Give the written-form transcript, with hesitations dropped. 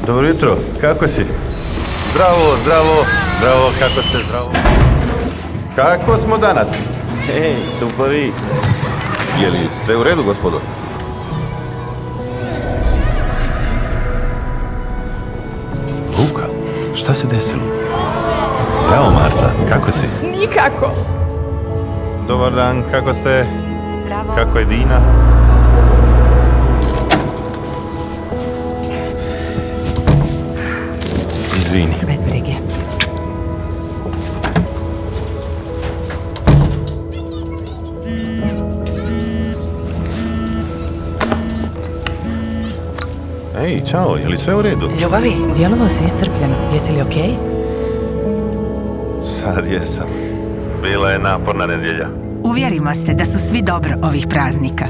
Dobro jutro, kako si? Zdravo, kako ste, zdravo? Kako smo danas? Hej, tupovi. Je li sve u redu, gospodo? Luka, šta se desilo? Zdravo, Marta, kako si? Nikako. Dobar dan, kako ste? Zdravo. Kako je Dina? Izvini. Bez brige. Ej, čao, je li sve u redu? Ljubavi, djelovao si iscrpljeno. Jesi li okej? Sad jesam. Bila je naporna nedjelja. Uvjerimo se da su svi dobro ovih praznika.